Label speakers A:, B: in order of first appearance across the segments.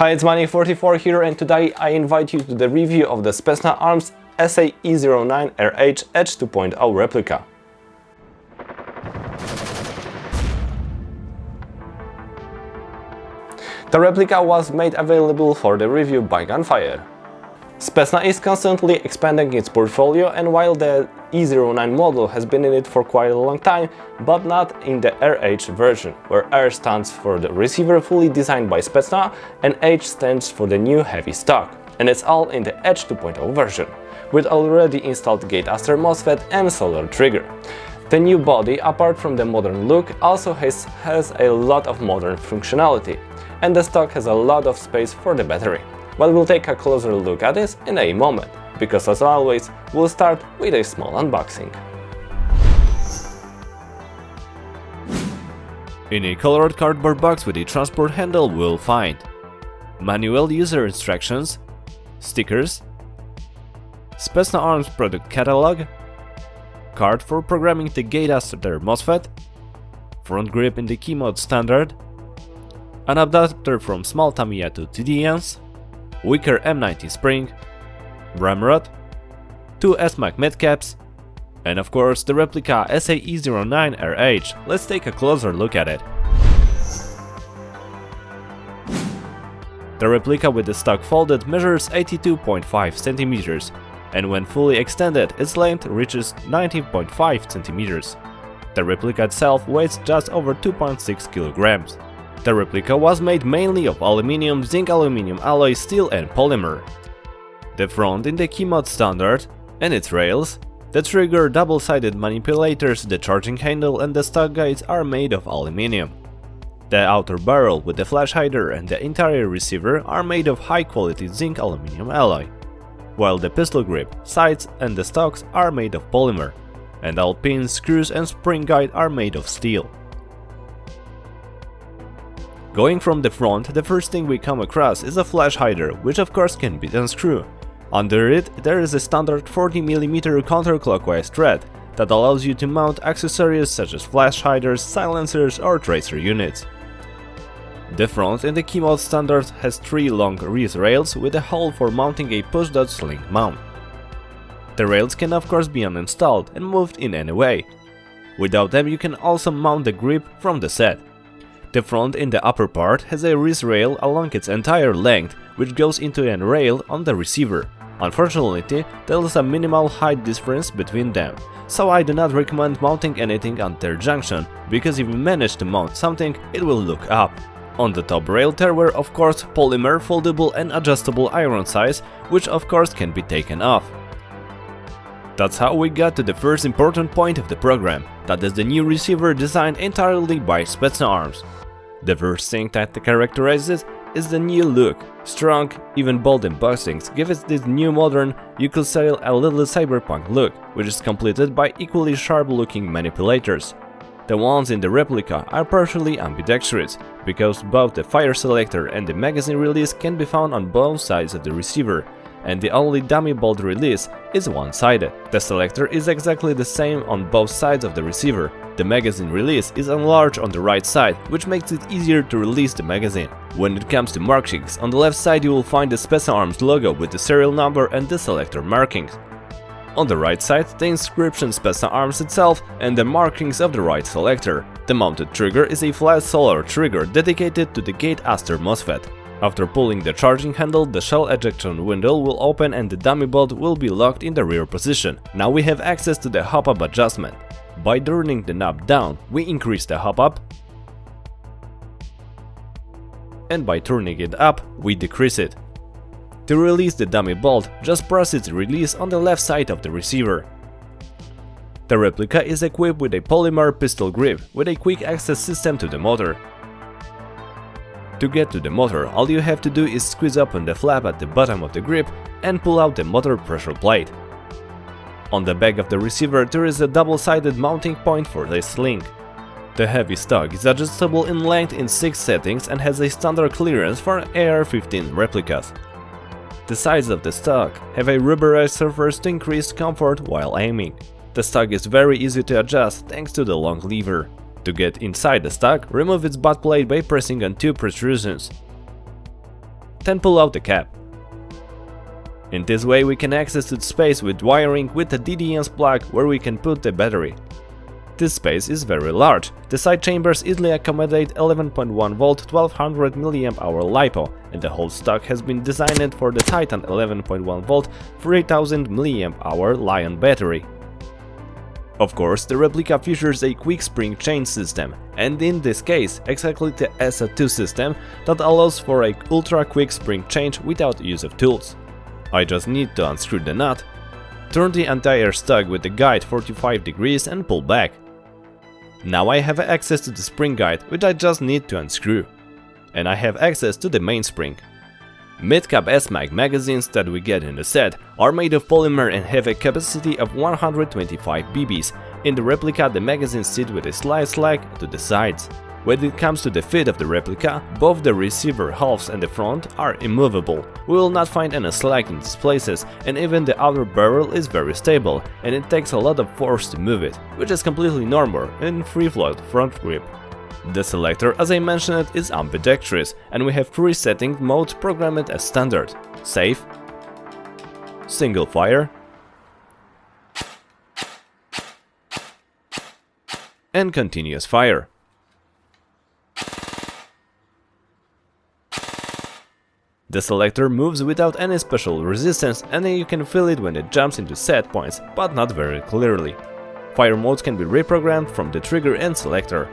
A: Hi, it's Manic44 here, and today I invite you to the review of the Specna Arms SA-E09-RH Edge 2.0 replica. The replica was made available for the review by Gunfire. Specna is constantly expanding its portfolio, and while the E09 model has been in it for quite a long time, but not in the RH version, where R stands for the receiver fully designed by Specna and H stands for the new heavy stock, and it's all in the Edge 2.0 version, with already installed gate Aster MOSFET and solar trigger. The new body, apart from the modern look, also has a lot of modern functionality, and the stock has a lot of space for the battery. But we'll take a closer look at this in a moment, because as always, we'll start with a small unboxing.
B: In a colored cardboard box with a transport handle, we'll find manual user instructions, stickers, Specna Arms product catalog, card for programming the gate Aster MOSFET, front grip in the key mode standard, an adapter from small Tamiya to TDNs, Wicker M90 spring, ramrod, 2 SMAC medcaps, and of course the replica SA-E09-RH. Let's take a closer look at it. The replica with the stock folded measures 82.5 cm, and when fully extended its length reaches 19.5 cm. The replica itself weighs just over 2.6 kg. The replica was made mainly of aluminium, zinc aluminum alloy, steel and polymer. The front in the key mode standard and its rails, the trigger, double-sided manipulators, the charging handle and the stock guides are made of aluminium. The outer barrel with the flash hider and the interior receiver are made of high-quality zinc aluminum alloy, while the pistol grip, sights and the stocks are made of polymer, and all pins, screws and spring guide are made of steel. Going from the front, the first thing we come across is a flash hider, which of course can be unscrewed. Under it, there is a standard 40mm counterclockwise thread that allows you to mount accessories such as flash hiders, silencers or tracer units. The front in the key mode standard has 3 long wrist rails with a hole for mounting a push-sling mount. The rails can of course be uninstalled and moved in any way. Without them, you can also mount the grip from the set. The front in the upper part has a wrist rail along its entire length, which goes into a rail on the receiver. Unfortunately, there is a minimal height difference between them, so I do not recommend mounting anything on their junction, because if you manage to mount something, it will look up. On the top rail there were of course polymer, foldable and adjustable iron sights, which of course can be taken off. That's how we got to the first important point of the program, that is the new receiver designed entirely by Specna Arms. The first thing that characterizes is the new look. Strong, even bold embossings give it this new modern, you could say a little cyberpunk look, which is completed by equally sharp looking manipulators. The ones in the replica are partially ambidextrous, because both the fire selector and the magazine release can be found on both sides of the receiver, and the only dummy bolt release is one-sided. The selector is exactly the same on both sides of the receiver. The magazine release is enlarged on the right side, which makes it easier to release the magazine. When it comes to markings, on the left side you will find the Specna Arms logo with the serial number and the selector markings. On the right side, the inscription Specna Arms itself and the markings of the right selector. The mounted trigger is a flat solar trigger dedicated to the gate Aster MOSFET. After pulling the charging handle, the shell ejection window will open and the dummy bolt will be locked in the rear position. Now we have access to the hop-up adjustment. By turning the knob down, we increase the hop-up, and by turning it up, we decrease it. To release the dummy bolt, just press its release on the left side of the receiver. The replica is equipped with a polymer pistol grip with a quick access system to the motor. To get to the motor, all you have to do is squeeze open the flap at the bottom of the grip and pull out the motor pressure plate. On the back of the receiver there is a double-sided mounting point for the sling. The heavy stock is adjustable in length in 6 settings and has a standard clearance for AR-15 replicas. The sides of the stock have a rubberized surface to increase comfort while aiming. The stock is very easy to adjust thanks to the long lever. To get inside the stock, remove its butt plate by pressing on 2 protrusions. then pull out the cap. In this way we can access the space with wiring with the DDS plug where we can put the battery. This space is very large. The side chambers easily accommodate 11.1 volt 1200 mAh LiPo, and the whole stock has been designed for the Titan 11.1 volt 3000 mAh Lion battery. Of course, the replica features a quick spring change system, and in this case exactly the SA-2 system that allows for a ultra quick spring change without use of tools. I just need to unscrew the nut, turn the entire stock with the guide 45 degrees and pull back. Now I have access to the spring guide, which I just need to unscrew. And I have access to the mainspring. Mid-cap S-Mag magazines that we get in the set are made of polymer and have a capacity of 125 bb's. In the replica the magazines sit with a slight slack to the sides. When it comes to the fit of the replica, both the receiver halves and the front are immovable. We will not find any slack in these places, and even the outer barrel is very stable, and it takes a lot of force to move it, which is completely normal in free-float front grip. The selector, as I mentioned, is ambidextrous, and we have 3 setting modes programmed as standard: safe, single fire, and continuous fire. The selector moves without any special resistance, and you can feel it when it jumps into set points, but not very clearly. Fire modes can be reprogrammed from the trigger and selector.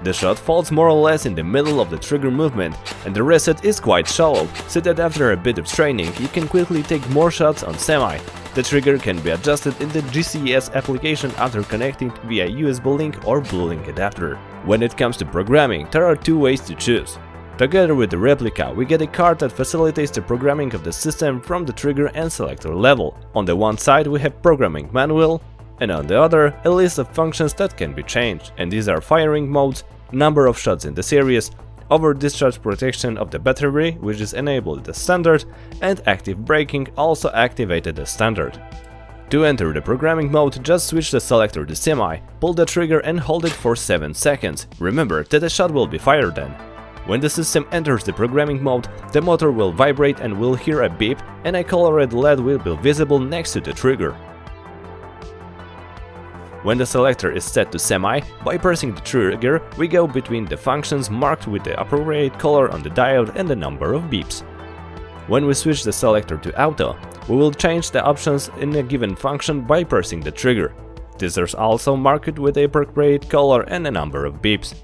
B: The shot falls more or less in the middle of the trigger movement, and the reset is quite shallow, so that after a bit of training you can quickly take more shots on semi. The trigger can be adjusted in the GCS application after connecting via USB link or Bluelink adapter. When it comes to programming, there are 2 ways to choose. Together with the replica, we get a card that facilitates the programming of the system from the trigger and selector level. On the one side we have programming manual, and on the other a list of functions that can be changed, and these are firing modes, number of shots in the series, over discharge protection of the battery, which is enabled as standard, and active braking, also activated as standard. To enter the programming mode, just switch the selector to semi, pull the trigger and hold it for 7 seconds. Remember that the shot will be fired then. When the system enters the programming mode, the motor will vibrate and will hear a beep, and a colored LED will be visible next to the trigger. When the selector is set to semi, by pressing the trigger, we go between the functions marked with the appropriate color on the diode and the number of beeps. When we switch the selector to auto, we will change the options in a given function by pressing the trigger. These are also marked with the appropriate color and a number of beeps.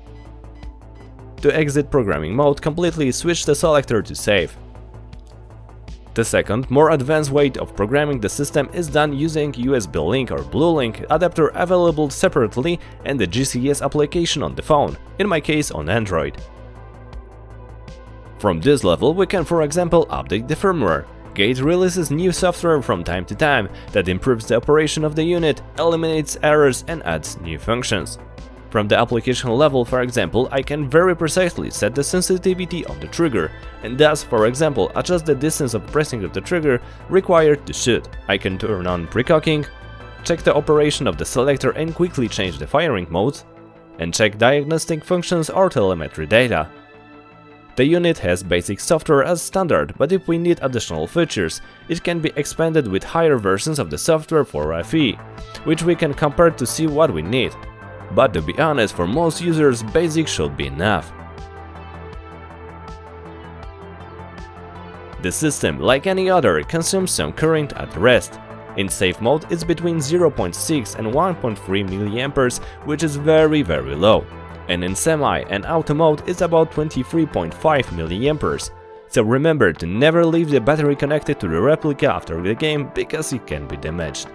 B: To exit programming mode completely, switch the selector to save. The second, more advanced way of programming the system is done using USB link or Bluelink adapter available separately and the GCS application on the phone, in my case on Android. From this level we can, for example, update the firmware. Gate releases new software from time to time that improves the operation of the unit, eliminates errors and adds new functions. From the application level, for example, I can very precisely set the sensitivity of the trigger, and thus, for example, adjust the distance of pressing of the trigger required to shoot. I can turn on precocking, check the operation of the selector and quickly change the firing modes, and check diagnostic functions or telemetry data. The unit has basic software as standard, but if we need additional features, it can be expanded with higher versions of the software for FE, which we can compare to see what we need. But to be honest, for most users, basic should be enough. The system, like any other, consumes some current at rest. In safe mode, it's between 0.6 and 1.3 mA, which is very low. And in semi and auto mode, it's about 23.5 mA. So remember to never leave the battery connected to the replica after the game, because it can be damaged.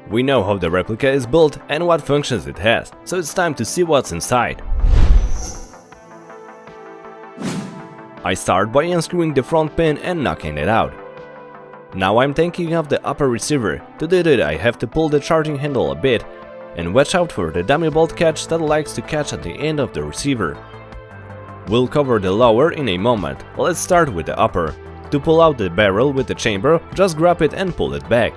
B: We know how the replica is built and what functions it has, so it's time to see what's inside. I start by unscrewing the front pin and knocking it out. Now I'm taking off the upper receiver. To do that I have to pull the charging handle a bit and watch out for the dummy bolt catch that likes to catch at the end of the receiver. We'll cover the lower in a moment. Let's start with the upper. To pull out the barrel with the chamber, just grab it and pull it back.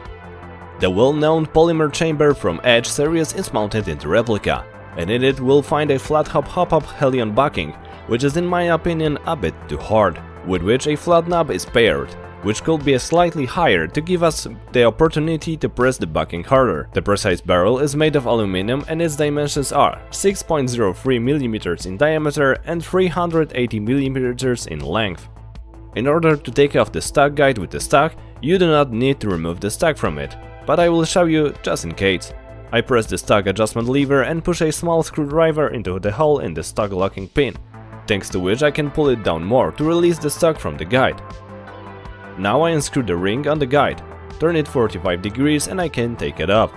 B: The well-known polymer chamber from Edge series is mounted in the replica, and in it we'll find a flat hop hop-up Helion backing, which is in my opinion a bit too hard. with which a flat knob is paired, which could be slightly higher to give us the opportunity to press the backing harder. The precise barrel is made of aluminum and its dimensions are 6.03 mm in diameter and 380 mm in length. In order to take off the stock guide with the stock, you do not need to remove the stock from it, but I will show you just in case. I press the stock adjustment lever and push a small screwdriver into the hole in the stock locking pin, thanks to which I can pull it down more to release the stock from the guide. Now I unscrew the ring on the guide, turn it 45 degrees and I can take it off.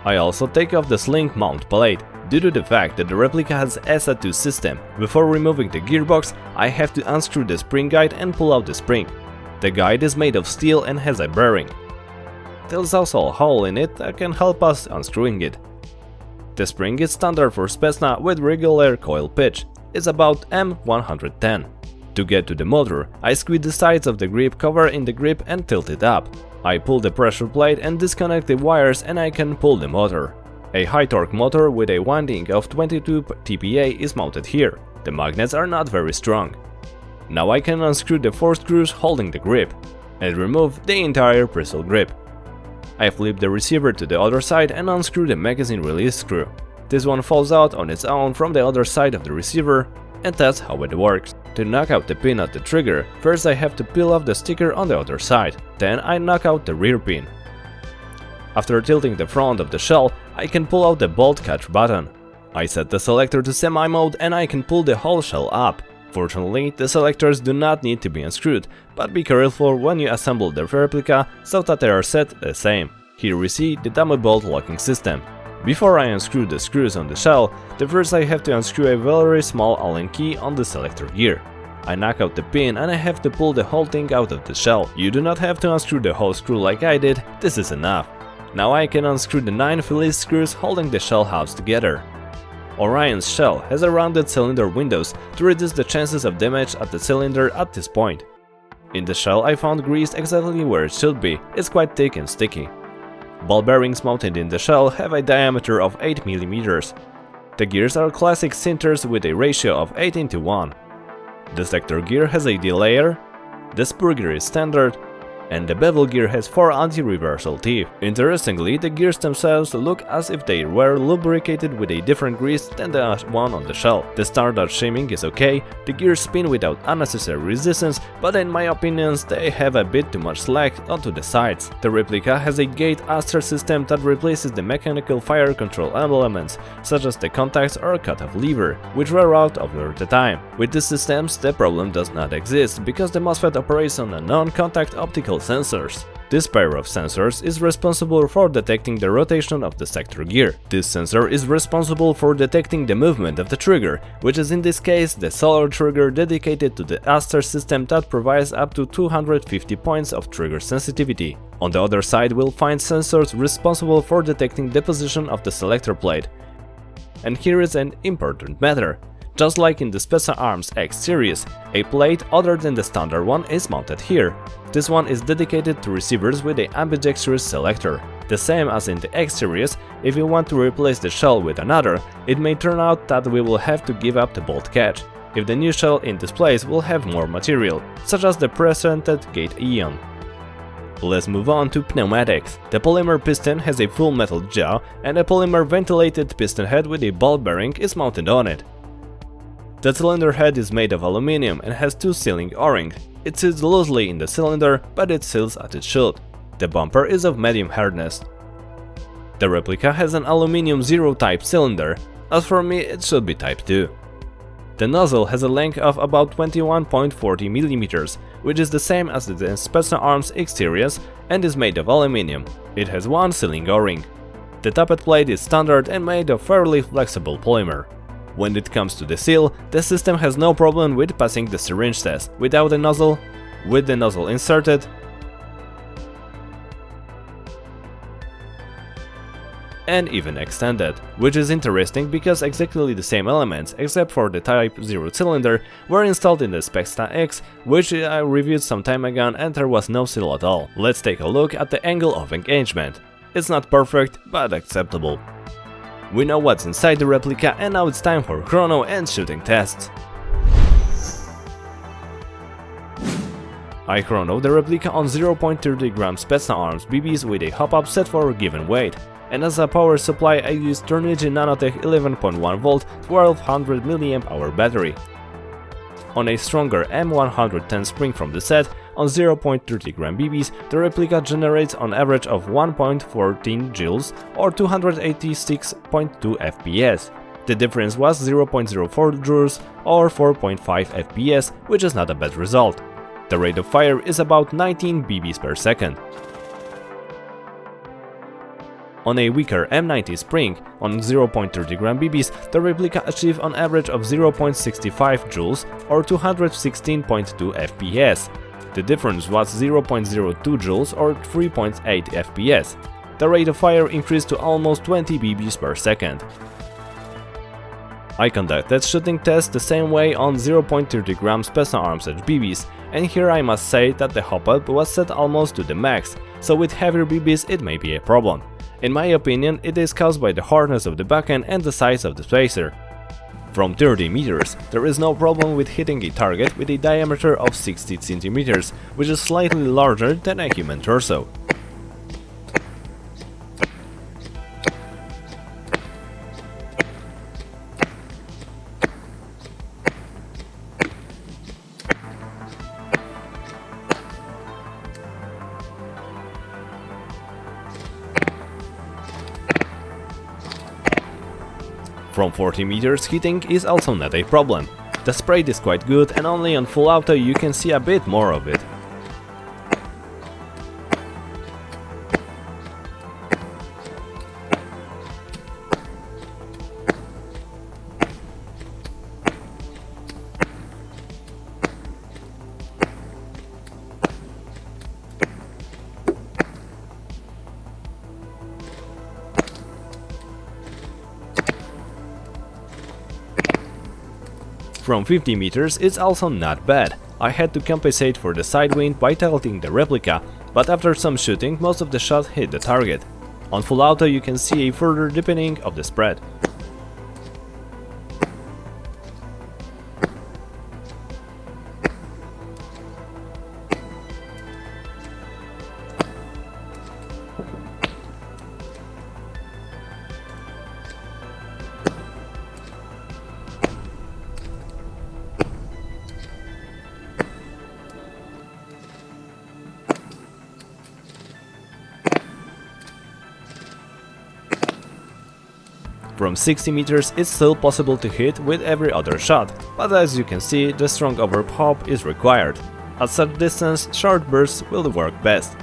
B: I also take off the sling mount plate, due to the fact that the replica has SA-2 system. Before removing the gearbox, I have to unscrew the spring guide and pull out the spring. The guide is made of steel and has a bearing. There is also a hole in it that can help us unscrewing it. The spring is standard for Specna with regular coil pitch, it's about M110. To get to the motor, I squeeze the sides of the grip cover in the grip and tilt it up. I pull the pressure plate and disconnect the wires and I can pull the motor. A high torque motor with a winding of 22 TPA is mounted here. The magnets are not very strong. Now I can unscrew the 4 screws holding the grip and remove the entire pistol grip. I flip the receiver to the other side and unscrew the magazine release screw. This one falls out on its own from the other side of the receiver, and that's how it works. To knock out the pin at the trigger, first I have to peel off the sticker on the other side, then I knock out the rear pin. After tilting the front of the shell, I can pull out the bolt catch button. I set the selector to semi mode and I can pull the whole shell up. Fortunately, the selectors do not need to be unscrewed, but be careful when you assemble the replica so that they are set the same. Here we see the dummy bolt locking system. Before I unscrew the screws on the shell, first I have to unscrew a very small Allen key on the selector gear. I knock out the pin and I have to pull the whole thing out of the shell. You do not have to unscrew the whole screw like I did, this is enough. Now I can unscrew the 9 Phillips screws holding the shell halves together. Orion's shell has a rounded cylinder windows to reduce the chances of damage at the cylinder at this point. In the shell I found grease exactly where it should be, it's quite thick and sticky. Ball bearings mounted in the shell have a diameter of 8 mm. The gears are classic sinters with a ratio of 18:1. The sector gear has a delayer, the spur gear is standard, and the bevel gear has 4 anti-reversal teeth. Interestingly, the gears themselves look as if they were lubricated with a different grease than the one on the shell. The standard shimming is okay, the gears spin without unnecessary resistance, but in my opinion they have a bit too much slack onto the sides. The replica has a gate aster system that replaces the mechanical fire control elements, such as the contacts or cut-off lever, which wear out over the time. With these systems, the problem does not exist, because the MOSFET operates on a non-contact optical sensors. This pair of sensors is responsible for detecting the rotation of the sector gear. This sensor is responsible for detecting the movement of the trigger, which is in this case the solar trigger dedicated to the aster system that provides up to 250 points of trigger sensitivity. On the other side we'll find sensors responsible for detecting the position of the selector plate. And here is an important matter. Just like in the Specna Arms X series, a plate other than the standard one is mounted here. This one is dedicated to receivers with an ambidextrous selector. The same as in the X series, if you want to replace the shell with another, it may turn out that we will have to give up the bolt catch, if the new shell in this place will have more material, such as the presented gate ion. Let's move on to pneumatics. The polymer piston has a full metal jaw, and a polymer ventilated piston head with a ball bearing is mounted on it. The cylinder head is made of aluminum and has 2 sealing O-rings. It sits loosely in the cylinder, but it seals as it should. The bumper is of medium hardness. The replica has an aluminum 0 type cylinder, as for me it should be type 2. The nozzle has a length of about 21.40 mm, which is the same as the Specna Arms X series and is made of aluminum. It has 1 sealing O-ring. The tappet plate is standard and made of fairly flexible polymer. When it comes to the seal, the system has no problem with passing the syringe test without the nozzle, with the nozzle inserted, and even extended, which is interesting because exactly the same elements, except for the Type 0 cylinder, were installed in the Specna X, which I reviewed some time ago and there was no seal at all. Let's take a look at the angle of engagement. It's not perfect, but acceptable. We know what's inside the replica and now it's time for chrono and shooting tests. I chronoed the replica on 0.30 gram Specna Arms BBs with a hop-up set for a given weight, and as a power supply I used Turnigy Nanotech 11.1V 1200 mAh battery. On a stronger M110 spring from the set, on 0.30 gram BBs, the replica generates on average of 1.14 joules or 286.2 FPS. The difference was 0.04 joules or 4.5 FPS, which is not a bad result. The rate of fire is about 19 BBs per second. On a weaker M90 spring, on 0.30 gram BBs, the replica achieved an average of 0.65 joules or 216.2 FPS. The difference was 0.02 joules or 3.8 FPS. The rate of fire increased to almost 20 BBs per second. I conducted shooting tests the same way on 0.30 gram Specna Arms Edge BBs, and here I must say that the hop-up was set almost to the max, so with heavier BBs it may be a problem. In my opinion, it is caused by the hardness of the backend and the size of the spacer. From 30 meters, there is no problem with hitting a target with a diameter of 60 centimeters, which is slightly larger than a human torso. From 40 meters, hitting is also not a problem. The spray is quite good and only on full auto you can see a bit more of it. From 50 meters it's also not bad. I had to compensate for the side wind by tilting the replica, but after some shooting most of the shots hit the target. On full auto you can see a further deepening of the spread. From 60 meters it's still possible to hit with every other shot, but as you can see the strong overpop is required. At such distance short bursts will work best.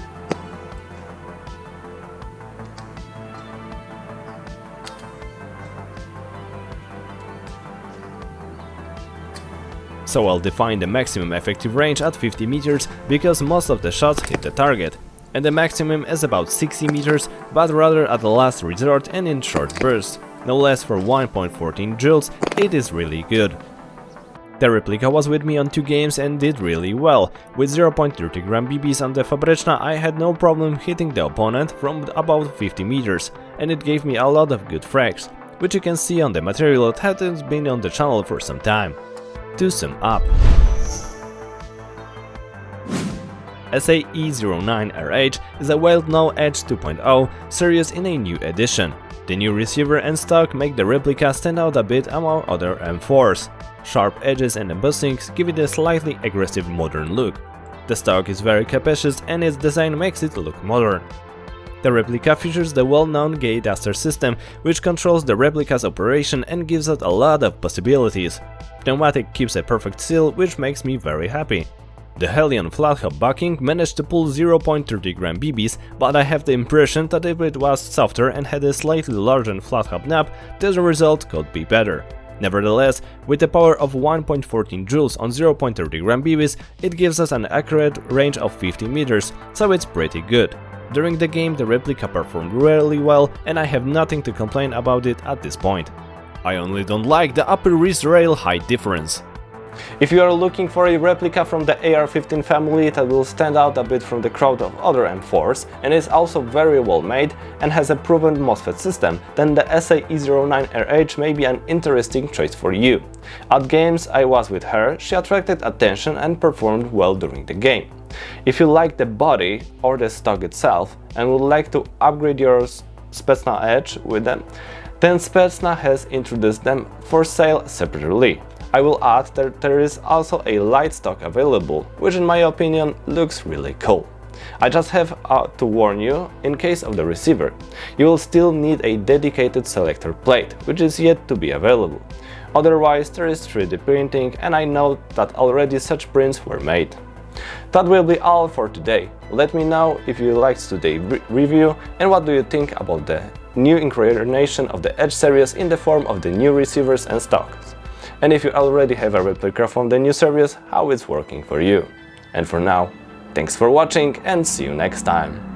B: So I'll define the maximum effective range at 50 meters because most of the shots hit the target, and the maximum is about 60 meters, but rather at the last resort and in short bursts. No less for 1.14 joules, it is really good. The replica was with me on 2 games and did really well. With 0.30 gram BBs on the Fabryczna I had no problem hitting the opponent from about 50 meters, and it gave me a lot of good frags, which you can see on the material that has been on the channel for some time. To sum up, SA-E09-RH is a well-known Edge 2.0 series in a new edition. The new receiver and stock make the replica stand out a bit among other M4s. Sharp edges and embossings give it a slightly aggressive modern look. The stock is very capacious and its design makes it look modern. The replica features the well-known gate adjuster system, which controls the replica's operation and gives it a lot of possibilities. Pneumatic keeps a perfect seal, which makes me very happy. The Helion flat hub backing managed to pull 0.30 gram BBs, but I have the impression that if it was softer and had a slightly larger flat hub nap, the result could be better. Nevertheless, with a power of 1.14 joules on 0.30 gram BBs, it gives us an accurate range of 50 meters, so it's pretty good. During the game the replica performed really well and I have nothing to complain about it at this point. I only don't like the upper wrist rail height difference.
A: If you are looking for a replica from the AR-15 family that will stand out a bit from the crowd of other M4s and is also very well made and has a proven MOSFET system, then the SA-E09-RH may be an interesting choice for you. At games I was with her, she attracted attention and performed well during the game. If you like the body or the stock itself and would like to upgrade your Specna Edge with them, then Specna has introduced them for sale separately. I will add that there is also a light stock available, which in my opinion looks really cool. I just have to warn you, in case of the receiver, you will still need a dedicated selector plate, which is yet to be available. Otherwise, there is 3D printing, and I know that already such prints were made. That will be all for today. Let me know if you liked today's review and what do you think about the new incarnation of the Edge series in the form of the new receivers and stocks. And if you already have a replica from the new series, how it's working for you. And for now, thanks for watching and see you next time.